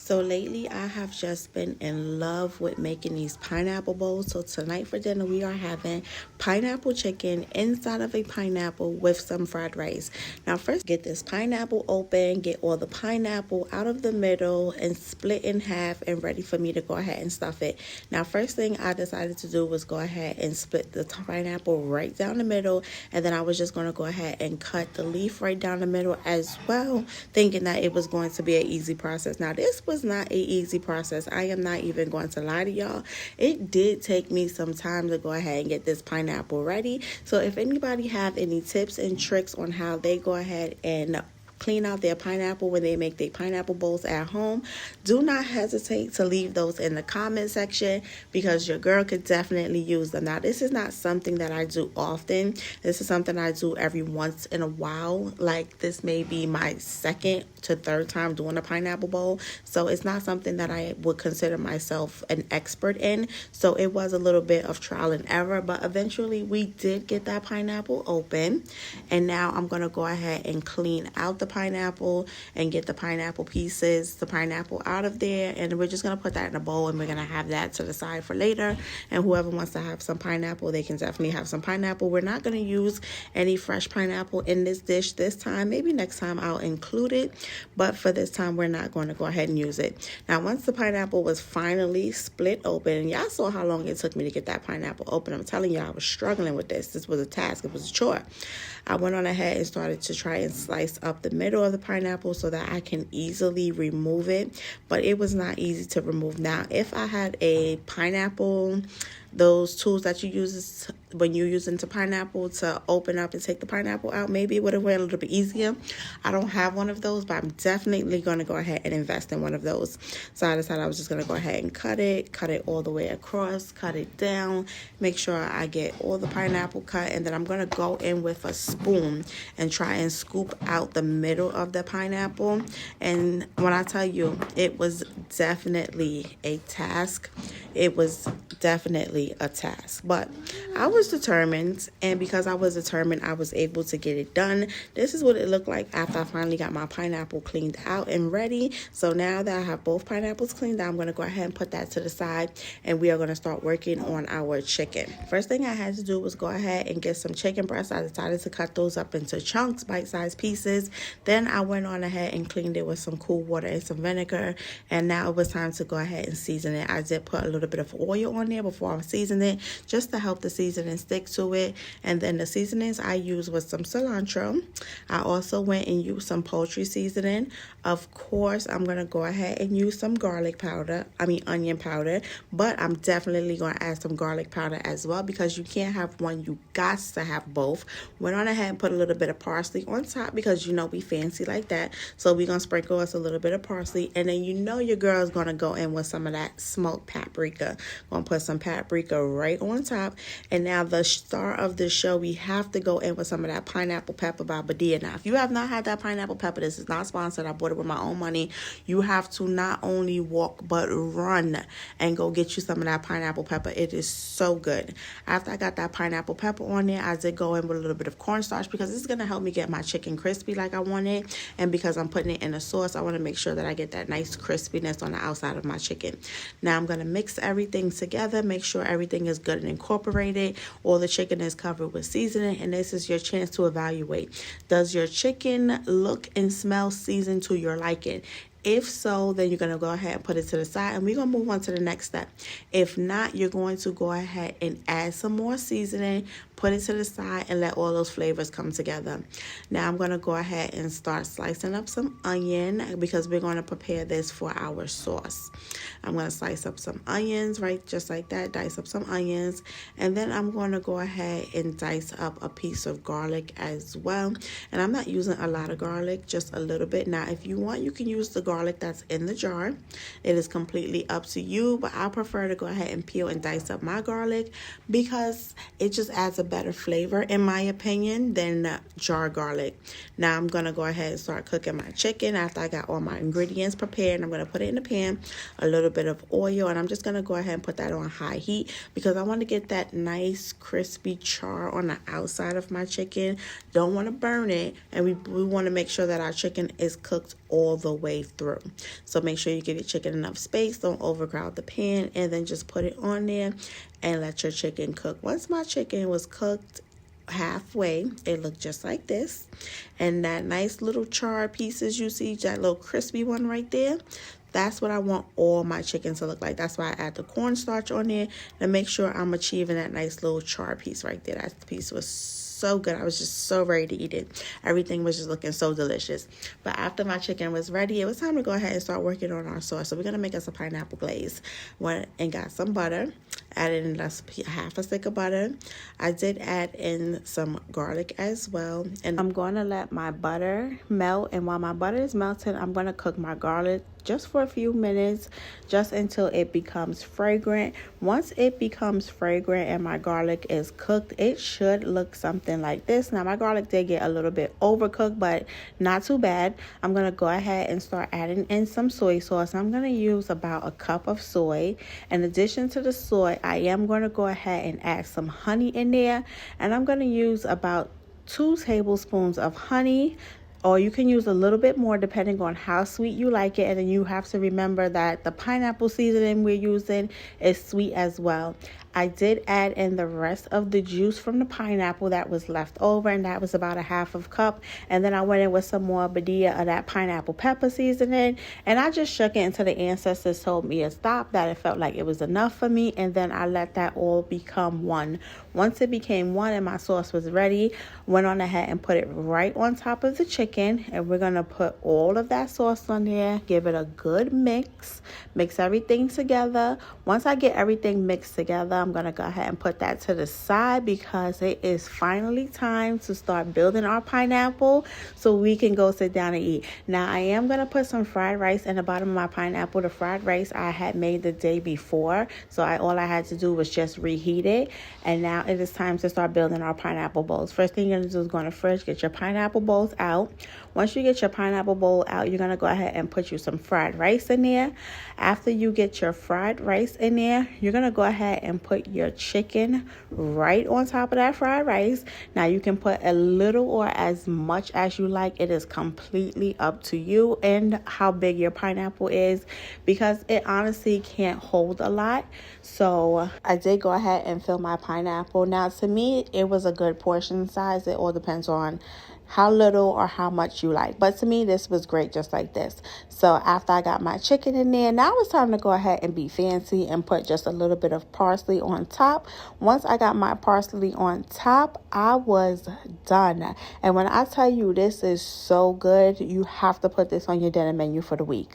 So lately I have just been in love with making these pineapple bowls. So tonight for dinner we are having pineapple chicken inside of a pineapple with some fried rice. Now first get this pineapple open, get all the pineapple out of the middle and split in half and ready for me to go ahead and stuff it. Now first thing I decided to do was go ahead and split the pineapple right down the middle, and then I was just going to go ahead and cut the leaf right down the middle as well, thinking that it was going to be an easy process. Now this was not an easy process. I am not even going to lie to y'all. It did take me some time to go ahead and get this pineapple ready. So if anybody have any tips and tricks on how they go ahead and clean out their pineapple when they make their pineapple bowls at home, do not hesitate to leave those in the comment section, because your girl could definitely use them. Now this is not something that I do often. This is something I do every once in a while. Like this may be my second to third time doing a pineapple bowl, so it's not something that I would consider myself an expert in. So it was a little bit of trial and error, but eventually we did get that pineapple open, and now I'm going to go ahead and clean out the pineapple and get the pineapple pieces, the pineapple out of there, and we're just going to put that in a bowl, and we're going to have that to the side for later. And whoever wants to have some pineapple, they can definitely have some pineapple. We're not going to use any fresh pineapple in this dish this time. Maybe next time I'll include it, but for this time we're not going to go ahead and use it. Now once the pineapple was finally split open, and y'all saw how long it took me to get that pineapple open. I'm telling you, I was struggling with this. This was a task. It was a chore. I went on ahead and started to try and slice up the middle of the pineapple so that I can easily remove it, but it was not easy to remove. Now if I had a pineapple, those tools that you use when you're using the pineapple to open up and take the pineapple out, maybe it would have went a little bit easier. I don't have one of those, but I'm definitely going to go ahead and invest in one of those. So I decided I was just going to go ahead and cut it all the way across, cut it down, make sure I get all the pineapple cut, and then I'm going to go in with a spoon and try and scoop out the middle of the pineapple. And when I tell you, it was definitely a task. It was definitely a task, but I was determined, and because I was determined, I was able to get it done. This is what it looked like after I finally got my pineapple cleaned out and ready. So now that I have both pineapples cleaned out, I'm going to go ahead and put that to the side, and we are going to start working on our chicken. First thing I had to do was go ahead and get some chicken breasts. I decided to cut those up into chunks, bite-sized pieces. Then I went on ahead and cleaned it with some cool water and some vinegar, and now it was time to go ahead and season it. I did put a little bit of oil on there before I seasoned it, just to help the seasoning stick to it. And then the seasonings I used was some cilantro. I also went and used some poultry seasoning. Of course, I'm going to go ahead and use some onion powder, but I'm definitely going to add some garlic powder as well, because you can't have one, you got to have both. Went on ahead and put a little bit of parsley on top, because you know we fancy like that. So we're going to sprinkle us a little bit of parsley, and then you know your girl is going to go in with some of that smoked paprika. Going to put some paprika right on top. And now the star of the show, we have to go in with some of that pineapple pepper by Badia. Now if you have not had that pineapple pepper, this is not sponsored, I bought it with my own money. You have to not only walk but run and go get you some of that pineapple pepper. It is so good. After I got that pineapple pepper on there, I did go in with a little bit of cornstarch, because this is going to help me get my chicken crispy like I want it. And because I'm putting it in a sauce, I want to make sure that I get that nice crispiness on the outside of my chicken. Now I'm going to mix everything together, make sure everything is good and incorporated. All the chicken is covered with seasoning, and this is your chance to evaluate. Does your chicken look and smell seasoned to your liking? If so, then you're going to go ahead and put it to the side, and we're going to move on to the next step. If not, you're going to go ahead and add some more seasoning, put it to the side, and let all those flavors come together. Now I'm going to go ahead and start slicing up some onion, because we're going to prepare this for our sauce. I'm going to slice up some onions, right, just like that, dice up some onions, and then I'm going to go ahead and dice up a piece of garlic as well. And I'm not using a lot of garlic, just a little bit. Now if you want, you can use the garlic that's in the jar. It is completely up to you, but I prefer to go ahead and peel and dice up my garlic, because it just adds a better flavor in my opinion than jar garlic. Now I'm going to go ahead and start cooking my chicken. After I got all my ingredients prepared, I'm going to put it in the pan, a little bit of oil, and I'm just going to go ahead and put that on high heat, because I want to get that nice crispy char on the outside of my chicken. Don't want to burn it, and we want to make sure that our chicken is cooked all the way through. So make sure you give your chicken enough space. Don't overcrowd the pan, and then just put it on there and let your chicken cook. Once my chicken was cooked halfway, it looked just like this, and that nice little charred pieces you see, that little crispy one right there, that's what I want all my chicken to look like. That's why I add the cornstarch on there to make sure I'm achieving that nice little char piece right there. That piece was so good. I was just so ready to eat it. Everything was just looking so delicious. But after my chicken was ready, it was time to go ahead and start working on our sauce. So we're going to make us a pineapple glaze. Went and got some butter. Added in half a stick of butter. I did add in some garlic as well. And I'm going to let my butter melt. And while my butter is melting, I'm going to cook my garlic just for a few minutes, just until it becomes fragrant. Once it becomes fragrant and my garlic is cooked, it should look something like this. Now my garlic did get a little bit overcooked, but not too bad. I'm going to go ahead and start adding in some soy sauce. I'm going to use about a cup of soy. In addition to the soy, I am going to go ahead and add some honey in there, and I'm going to use about 2 tablespoons of honey, or you can use a little bit more depending on how sweet you like it. And then you have to remember that the pineapple seasoning we're using is sweet as well. I did add in the rest of the juice from the pineapple that was left over, and that was about a half of a cup. And then I went in with some more Badia of that pineapple pepper seasoning, and I just shook it until the ancestors told me to stop, that it felt like it was enough for me. And then I let that all become one. Once it became one and my sauce was ready, went on ahead and put it right on top of the chicken, and we're going to put all of that sauce on there, give it a good mix everything together. Once I get everything mixed together, I'm going to go ahead and put that to the side, because it is finally time to start building our pineapple so we can go sit down and eat. Now I am going to put some fried rice in the bottom of my pineapple. The fried rice I had made the day before, so all I had to do was just reheat it. And now it is time to start building our pineapple bowls. First thing you're going to do is go in the fridge, get your pineapple bowls out. Once you get your pineapple bowl out, you're going to go ahead and put you some fried rice in there. After you get your fried rice in there, you're going to go ahead and put your chicken right on top of that fried rice. Now you can put a little or as much as you like. It is completely up to you and how big your pineapple is, because it honestly can't hold a lot. So I did go ahead and fill my pineapple. Now to me, it was a good portion size. It all depends on how little or how much you like. But to me, this was great just like this. So after I got my chicken in there, now it's time to go ahead and be fancy and put just a little bit of parsley on top. Once I got my parsley on top, I was done. And when I tell you this is so good, you have to put this on your dinner menu for the week.